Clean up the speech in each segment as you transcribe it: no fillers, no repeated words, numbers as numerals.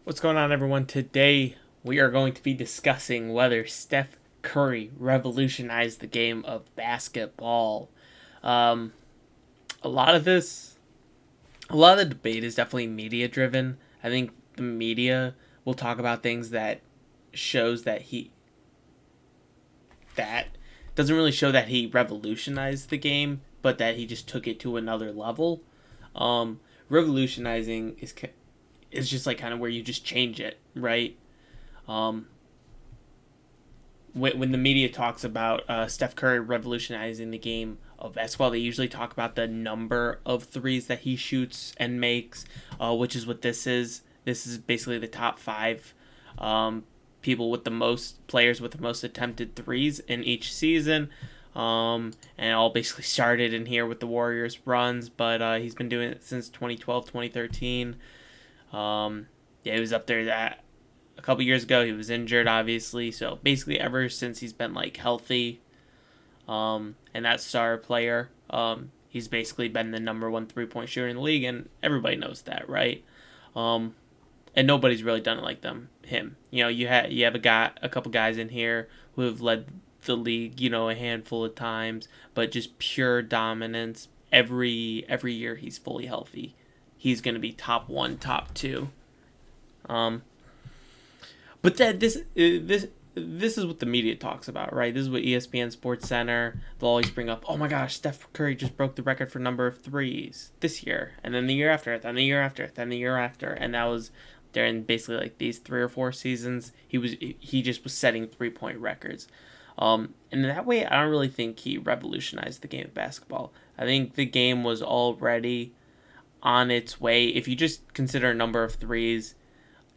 What's going on, everyone? Today we are going to be discussing whether Steph Curry revolutionized the game of basketball. Um, a lot of this, a lot of the debate is definitely media driven. I think the media will talk about things that shows that doesn't really show that he revolutionized the game, but that he just took it to another level. Um, Revolutionizing is just like kind of where you just change it, right? Um, when the media talks about Steph Curry revolutionizing the game of basketball, they usually talk about the number of threes that he shoots and makes, which is what this is. This is basically the top five people with the most players with the most attempted threes in each season. And it all basically started in here with the Warriors runs, but he's been doing it since 2012, 2013. Yeah, he was up there that a couple years ago. He was injured, obviously. So basically, ever since he's been like healthy, and that star player, he's basically been the number one 3-point shooter in the league, and everybody knows that, right? And nobody's really done it like him. You know, you have a couple guys in here who have led the league, a handful of times, but just pure dominance. Every year he's fully healthy, he's going to be top one, top two. But that this is what the media talks about, right? This is what ESPN Sports Center, they'll always bring up. Oh my gosh, Steph Curry just broke the record for number of threes this year, and then the year after, then the year after, then the year after, and that was during basically like these 3 or 4 seasons. He just was setting 3-point records. And in that way, I don't really think he revolutionized the game of basketball. I think the game was already on its way. If you just consider a number of threes,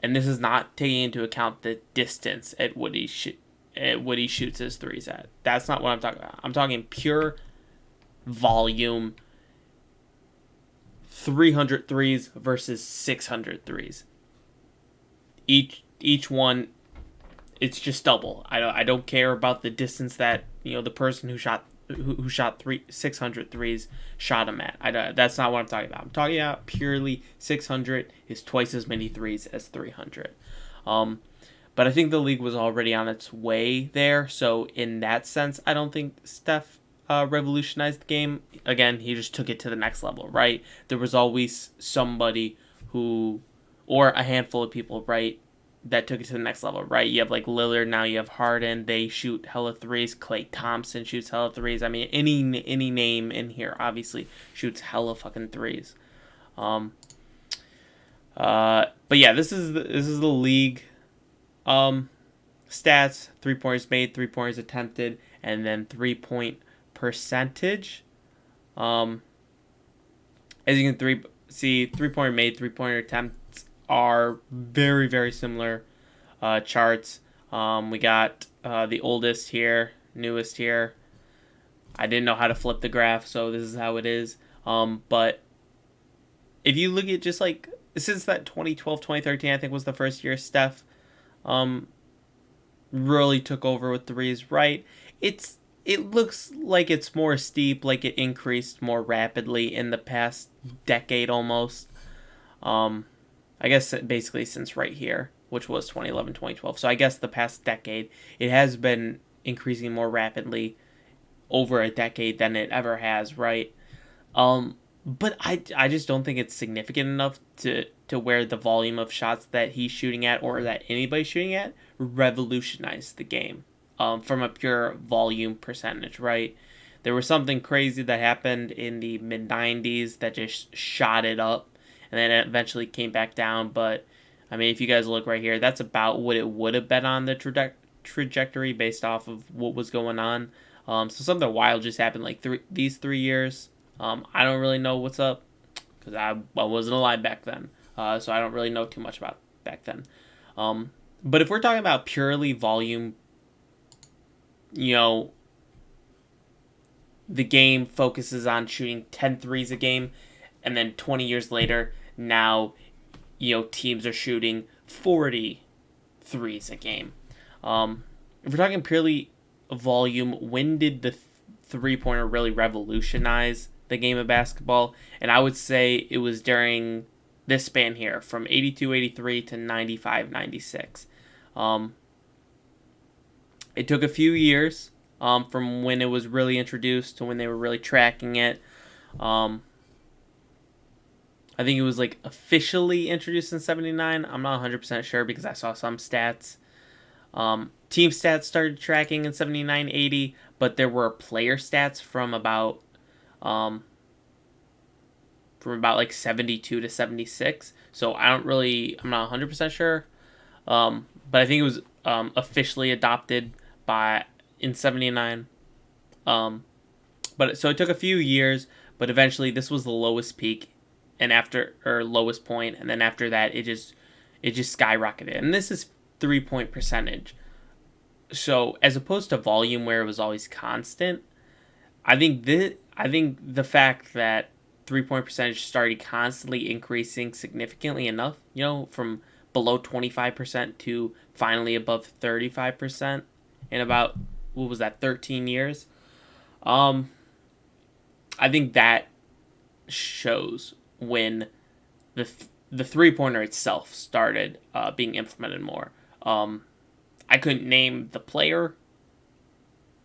and this is not taking into account the distance at what he shoots his threes at. That's not what I'm talking about. I'm talking pure volume. 300 threes versus 600 threes. Each one, it's just double. I don't care about the distance that the person who shot 600 threes shot him at. That's not what I'm talking about. I'm talking about purely 600 is twice as many threes as 300. But I think the league was already on its way there. So in that sense, I don't think Steph revolutionized the game. Again, he just took it to the next level, right? There was always somebody or a handful of people, right, that took it to the next level, right? You have like Lillard, now you have Harden, they shoot hella threes. Klay Thompson shoots hella threes. I mean, any name in here obviously shoots hella fucking threes. But yeah, this is the league stats: 3-pointers made, 3-pointers attempted, and then 3-point percentage. As you can see, 3-pointer made, 3-pointer attempts are very, very similar charts. We got the oldest here, newest here. I didn't know how to flip the graph, so this is how it is. But if you look at just like since that 2012, 2013, I think was the first year Steph really took over with threes, right? It looks like it's more steep, like it increased more rapidly in the past decade almost. I guess basically since right here, which was 2011, 2012. So I guess the past decade, it has been increasing more rapidly over a decade than it ever has, right? But I just don't think it's significant enough to where the volume of shots that he's shooting at or that anybody's shooting at revolutionized the game from a pure volume percentage, right? There was something crazy that happened in the mid-90s that just shot it up, and then it eventually came back down. But, I mean, if you guys look right here, that's about what it would have been on the trajectory based off of what was going on. So something wild just happened like these 3 years. I don't really know what's up because I wasn't alive back then. So I don't really know too much about back then. But if we're talking about purely volume, the game focuses on shooting 10 threes a game, and then 20 years later, now, teams are shooting 40 threes a game. If we're talking purely volume, when did the 3-pointer really revolutionize the game of basketball? And I would say it was during this span here from 82-83 to 95-96. Um, it took a few years from when it was really introduced to when they were really tracking it. I think it was like officially introduced in 79. I'm not 100% sure because I saw some stats. Team stats started tracking in 79-80, but there were player stats from about like 72 to 76. So I'm not 100% sure. But I think it was officially adopted in 79. But so it took a few years, but eventually this was the lowest peak lowest point, and then after that it just skyrocketed. And this is 3-point percentage. So as opposed to volume where it was always constant, I think the fact that 3-point percentage started constantly increasing significantly enough, from below 25% to finally above 35% in about, 13 years. I think that shows when the 3-pointer itself started being implemented more. I couldn't name the player.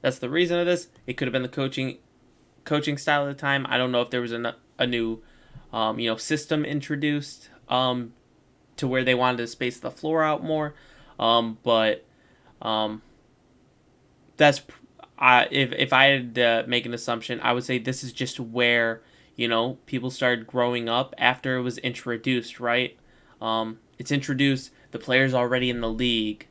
That's the reason of this. It could have been the coaching style at the time. I don't know if there was a new system introduced to where they wanted to space the floor out more. But that's if I had to make an assumption, I would say this is just where people started growing up after it was introduced, right? It's introduced, the players already in the league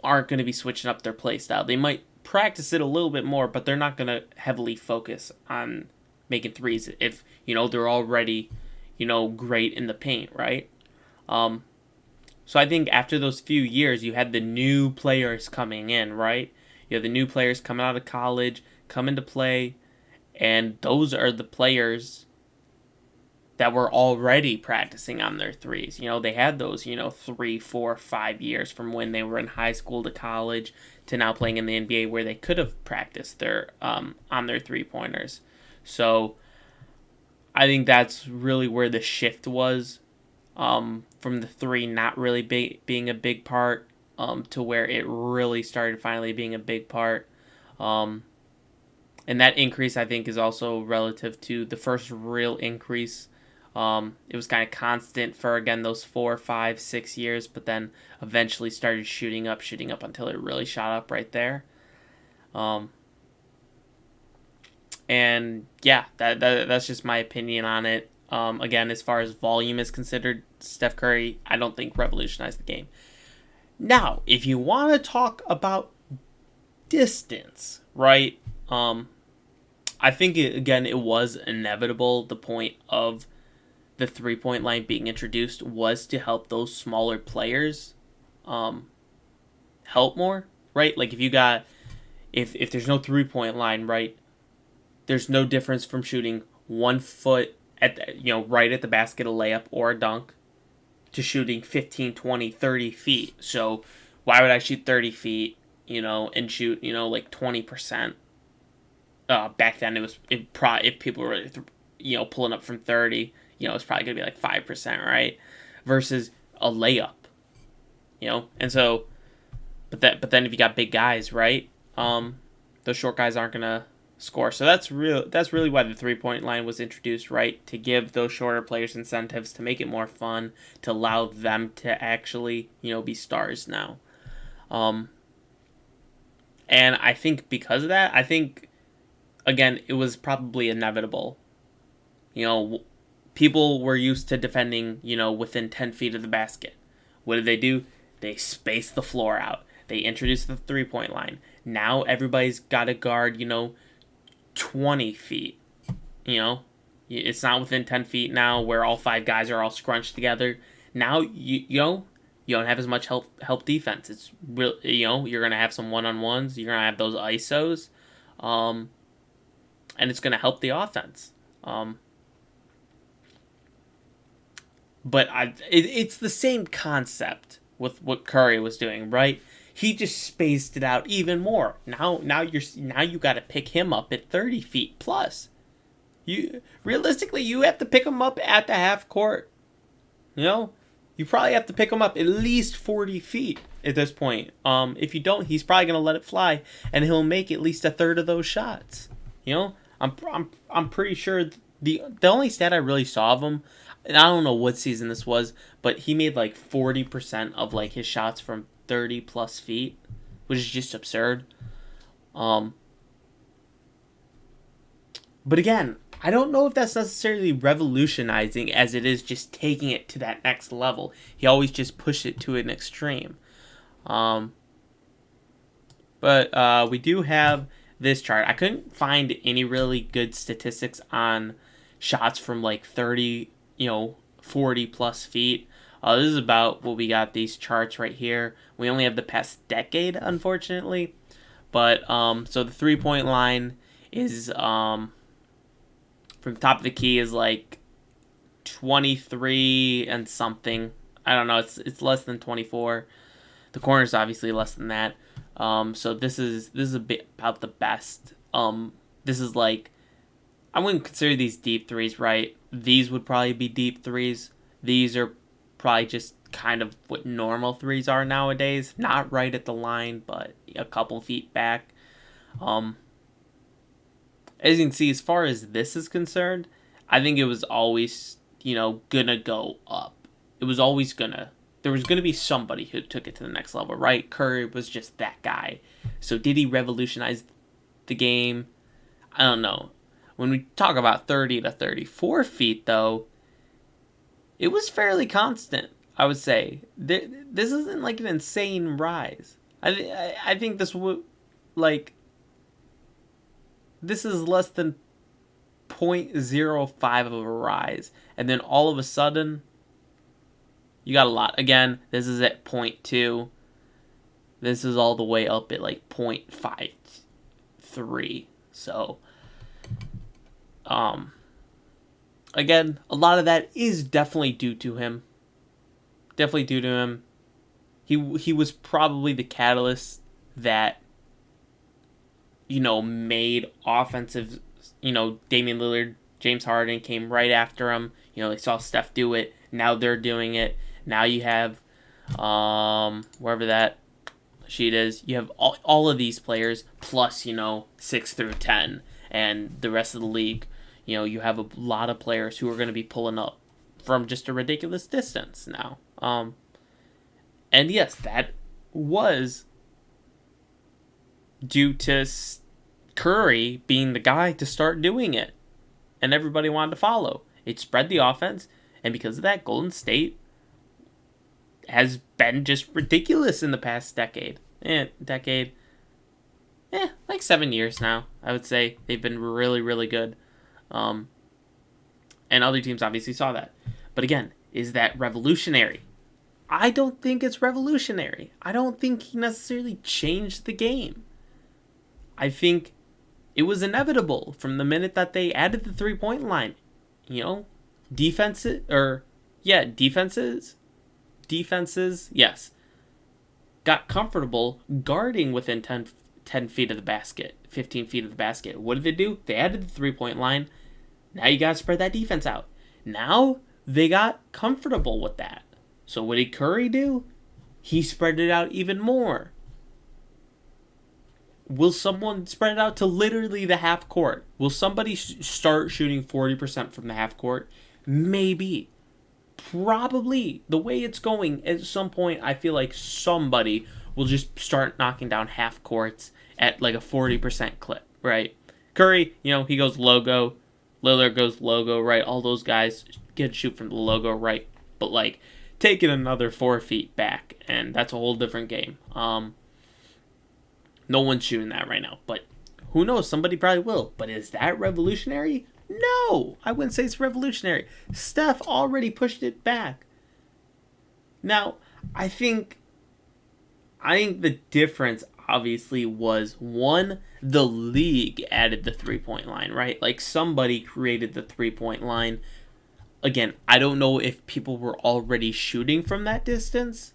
aren't going to be switching up their play style. They might practice it a little bit more, but they're not going to heavily focus on making threes if they're already great in the paint, right? So I think after those few years, you had the new players coming in, right? You have the new players coming out of college, coming to play, and those are the players that were already practicing on their threes. They had those, 3, 4, 5 years from when they were in high school to college to now playing in the NBA where they could have practiced their on their 3-pointers. So I think that's really where the shift was from the 3 not really being a big part to where it really started finally being a big part. And that increase, I think, is also relative to the first real increase. It was kind of constant for, again, those 4, 5, 6 years, but then eventually started shooting up until it really shot up right there. And yeah, that's just my opinion on it. Again, as far as volume is considered, Steph Curry, I don't think revolutionized the game. Now, if you want to talk about distance, right? I think, it was inevitable. The point of the 3-point line being introduced was to help those smaller players help more, right? Like if there's no 3-point line, right, there's no difference from shooting 1 foot right at the basket, a layup or a dunk, to shooting 15, 20, 30 feet. So why would I shoot 30 feet, and shoot, like 20%? Back then if people were, pulling up from 30, it's probably going to be like 5%, right? Versus a layup, And so, but then if you got big guys, right? Those short guys aren't going to score. So that's really why the 3-point line was introduced, right? To give those shorter players incentives, to make it more fun, to allow them to actually, be stars now. And I think because of that, again, it was probably inevitable. People were used to defending, within 10 feet of the basket. What did they do? They spaced the floor out. They introduced the 3-point line. Now everybody's got to guard, 20 feet. It's not within 10 feet now where all 5 guys are all scrunched together. Now, you don't have as much help defense. It's real, you're going to have some one-on-ones. You're going to have those ISOs. And it's going to help the offense. But it's the same concept with what Curry was doing, right? He just spaced it out even more. Now you got to pick him up at 30 feet plus. You have to pick him up at the half court. You know, you probably have to pick him up at least 40 feet at this point. If you don't, he's probably gonna let it fly, and he'll make at least a third of those shots. You know, I'm pretty sure the only stat I really saw of him, and I don't know what season this was, but he made like 40% of like his shots from 30 plus feet, which is just absurd. But again, I don't know if that's necessarily revolutionizing as it is just taking it to that next level. He always just pushed it to an extreme. But we do have this chart. I couldn't find any really good statistics on shots from like 30, 40 plus feet. This is about what we got these charts right here. We only have the past decade, unfortunately. But so the 3-point line is from the top of the key is like 23 and something. I don't know. It's less than 24. The corner is obviously less than that. So this is a bit about the best. This is like, I wouldn't consider these deep threes, right? These would probably be deep threes. These are probably just kind of what normal threes are nowadays. Not right at the line, but a couple feet back. As you can see, as far as this is concerned, I think it was always, gonna go up. It was always there was gonna be somebody who took it to the next level, right? Curry was just that guy. So did he revolutionize the game? I don't know. When we talk about 30 to 34 feet, though, it was fairly constant, I would say. This isn't like an insane rise. I think this would, like, this is less than 0.05 of a rise. And then all of a sudden, you got a lot. Again, this is at 0.2. This is all the way up at like 0.53. So, again, a lot of that is definitely due to him. Definitely due to him. He was probably the catalyst that, made offensive, Damian Lillard, James Harden came right after him. They saw Steph do it. Now they're doing it. Now you have, wherever that sheet is, you have all of these players plus, 6 through 10 and the rest of the league. You have a lot of players who are going to be pulling up from just a ridiculous distance now. And yes, that was due to Curry being the guy to start doing it. And everybody wanted to follow. It spread the offense. And because of that, Golden State has been just ridiculous in the past decade. Like 7 years now, I would say. They've been really, really good. And other teams obviously saw that. But again, is that revolutionary? I don't think it's revolutionary. I don't think he necessarily changed the game. I think it was inevitable from the minute that they added the 3-point line. Defenses, yes, got comfortable guarding within 10 feet of the basket, 15 feet of the basket. What did they do? They added the 3-point line. Now you got to spread that defense out. Now they got comfortable with that. So what did Curry do? He spread it out even more. Will someone spread it out to literally the half court? Will somebody start shooting 40% from the half court? Maybe. Probably. The way it's going, at some point, I feel like somebody will just start knocking down half courts at like a 40% clip, right? Curry, he goes logo. Lillard goes logo, right? All those guys can shoot from the logo, right? But like, take it another 4 feet back, and that's a whole different game. No one's shooting that right now, but who knows? Somebody probably will. But is that revolutionary? No, I wouldn't say it's revolutionary. Steph already pushed it back. Now, I think the difference obviously was, one, the league added the 3-point line, right? Like, somebody created the 3-point line. Again, I don't know if people were already shooting from that distance.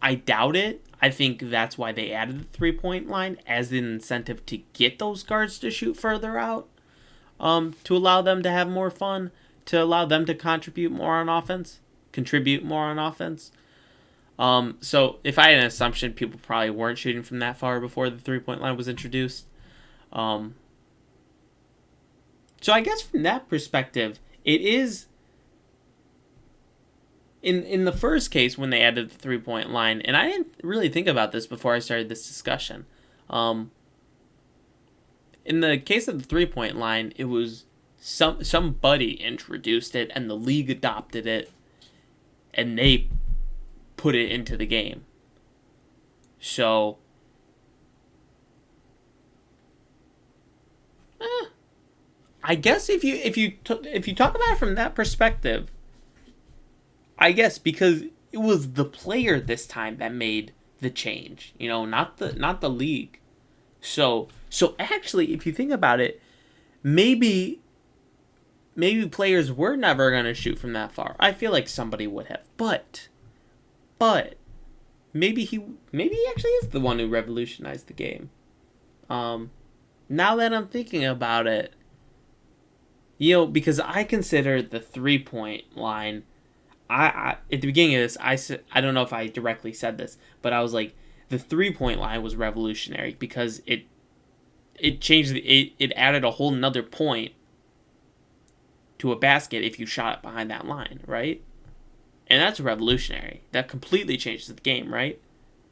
I doubt it. I think that's why they added the 3-point line as an incentive to get those guards to shoot further out, to allow them to have more fun, to allow them to contribute more on offense. contribute more on offense. So if I had an assumption, people probably weren't shooting from that far before the 3-point line was introduced. So I guess from that perspective, it is in the first case when they added the 3-point line, and I didn't really think about this before I started this discussion. In the case of the 3-point line, it was somebody introduced it and the league adopted it, and they put it into the game. So, I guess if you talk about it from that perspective, I guess because it was the player this time that made the change, not the league. So actually, if you think about it, maybe players were never gonna shoot from that far. I feel like somebody would have, but maybe he actually is the one who revolutionized the game. Now that I'm thinking about it, because I consider the 3-point line. I at the beginning of this, I don't know if I directly said this, but I was like, the 3-point line was revolutionary because it changed it added a whole nother point to a basket if you shot it behind that line, right? And that's revolutionary. That completely changes the game, right?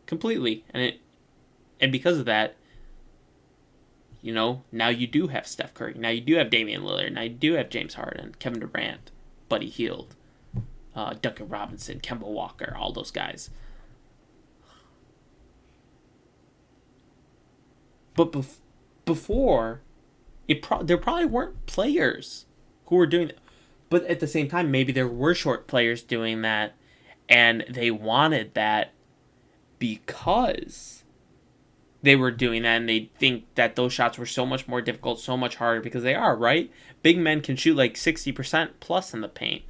Completely. And because of that, now you do have Steph Curry. Now you do have Damian Lillard. Now you do have James Harden, Kevin Durant, Buddy Hield, Duncan Robinson, Kemba Walker, all those guys. But before, there probably weren't players who were doing that. But at the same time, maybe there were short players doing that, and they wanted that because they were doing that, and they think that those shots were so much more difficult, so much harder, because they are, right? Big men can shoot like 60% plus in the paint.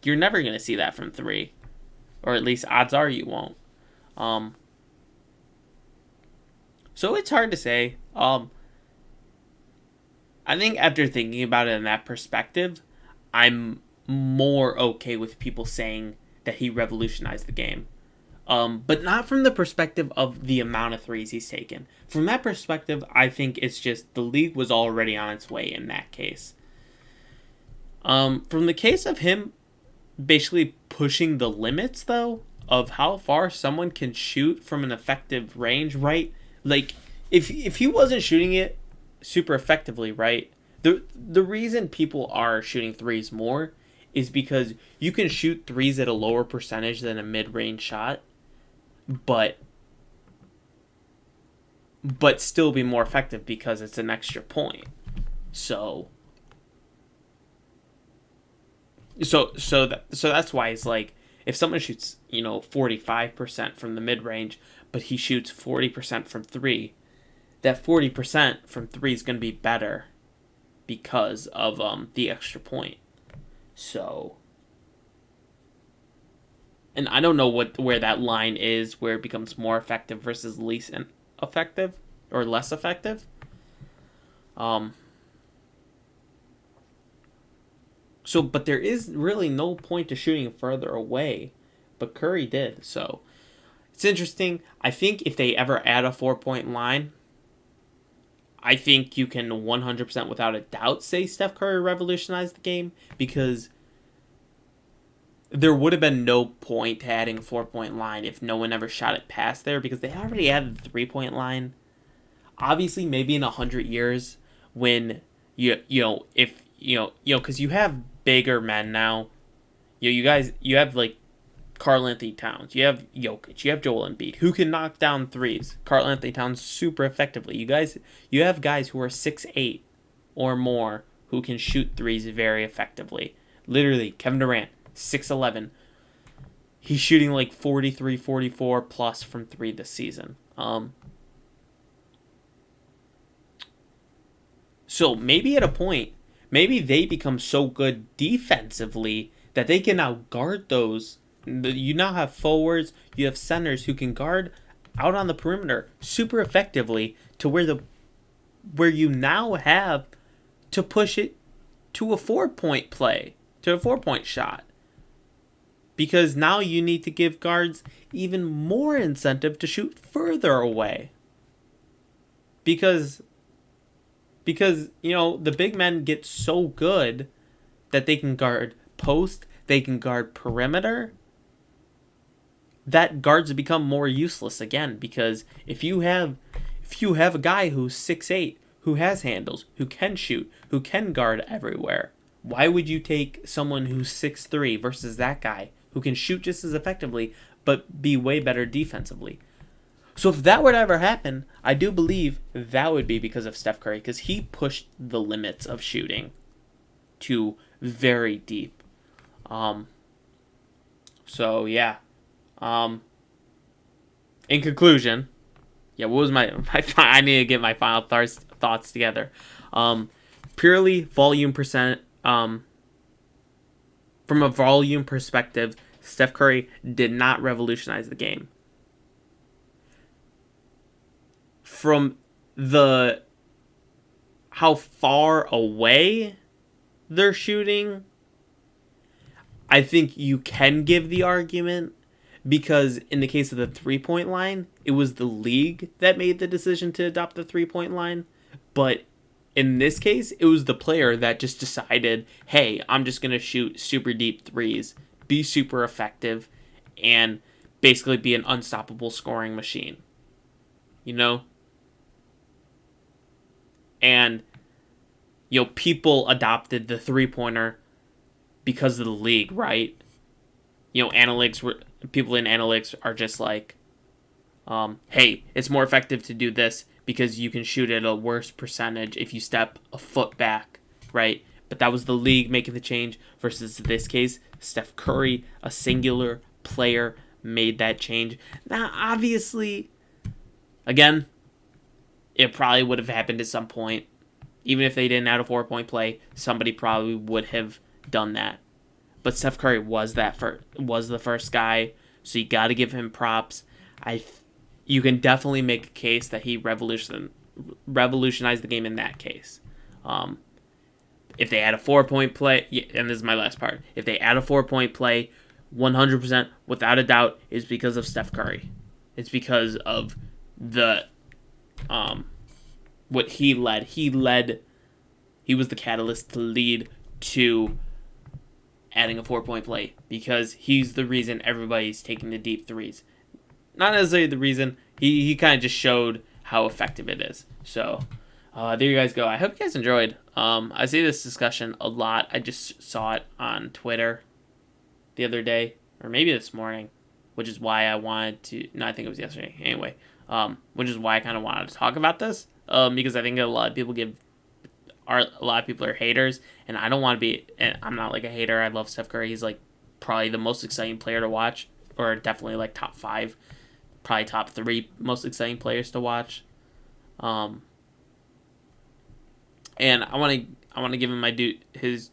You're never going to see that from 3. Or at least odds are you won't. So it's hard to say. I think after thinking about it in that perspective, I'm more okay with people saying that he revolutionized the game. But not from the perspective of the amount of threes he's taken. From that perspective, I think it's just the league was already on its way in that case. From the case of him basically pushing the limits, though, of how far someone can shoot from an effective range, right? Like, if he wasn't shooting it super effectively, right? The reason people are shooting threes more is because you can shoot threes at a lower percentage than a mid-range shot, but still be more effective because it's an extra point. So that's why it's like, if someone shoots 45% from the mid-range, but he shoots 40% from 3, that 40% from 3 is going to be better because of the extra point. So, and I don't know where that line is, where it becomes more effective versus least effective or less effective. So, but there is really no point to shooting further away, but Curry did. So, it's interesting. I think if they ever add a 4-point line, I think you can 100% without a doubt say Steph Curry revolutionized the game, because there would have been no point to adding a 4-point line if no one ever shot it past there, because they already had the 3-point line. Obviously, maybe in 100 years, when because you have bigger men now. You have like Karl Anthony Towns, you have Jokic, you have Joel Embiid, who can knock down threes. Karl Anthony Towns super effectively. You have guys who are 6'8" or more who can shoot threes very effectively. Literally, Kevin Durant, 6'11". He's shooting like 43, 44 plus from 3 this season. So maybe at a point, maybe they become so good defensively that they can now guard those. You now have forwards, you have centers who can guard out on the perimeter super effectively, to where you now have to push it to a 4-point play, to a 4-point shot. because now you need to give guards even more incentive to shoot further away. Because the big men get so good that they can guard post, they can guard perimeter, that guards become more useless again. Because if you have a guy who's 6'8", who has handles, who can shoot, who can guard everywhere, why would you take someone who's 6'3" versus that guy who can shoot just as effectively but be way better defensively? So if that were to ever happen, I do believe that would be because of Steph Curry, because he pushed the limits of shooting to very deep. So yeah. In conclusion, yeah, what was my I need to get my final thoughts together. Purely volume percent. From a volume perspective, Steph Curry did not revolutionize the game. From how far away they're shooting, I think you can give the argument, because in the case of the 3-point line, it was the league that made the decision to adopt the 3-point line. But in this case, it was the player that just decided, hey, I'm just going to shoot super deep threes, be super effective, and basically be an unstoppable scoring machine. And, people adopted the 3-pointer because of the league, right? People in analytics are just like, hey, it's more effective to do this because you can shoot at a worse percentage if you step a foot back, right? But that was the league making the change, versus this case, Steph Curry, a singular player, made that change. Now, obviously, again, it probably would have happened at some point. Even if they didn't add a 4-point play, somebody probably would have done that. But Steph Curry was the first guy, so you got to give him props. You can definitely make a case that he revolutionized the game in that case. If they add a 4-point play, and this is my last part, if they add a 4-point play, 100% without a doubt is because of Steph Curry. It's because of what he led. He was the catalyst to lead to adding a 4-point play, because he's the reason everybody's taking the deep threes. Not necessarily the reason. He kind of just showed how effective it is. So there you guys go. I hope you guys enjoyed. I see this discussion a lot. I just saw it on Twitter the other day, or maybe this morning, which is why I wanted to. No, I think it was yesterday. Anyway, which is why I kind of wanted to talk about this, because I think a lot of people are haters, and I don't want to be. And I'm not like a hater. I love Steph Curry. He's like probably the most exciting player to watch, or definitely like top 5, probably top 3 most exciting players to watch. And I want to give him his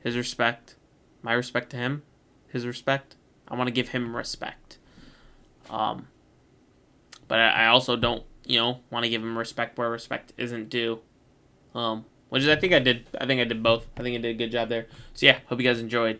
respect, my respect to him, his respect. I want to give him respect. But I also don't want to give him respect where respect isn't due. Which is I think I did both. I think I did a good job there. So yeah, hope you guys enjoyed.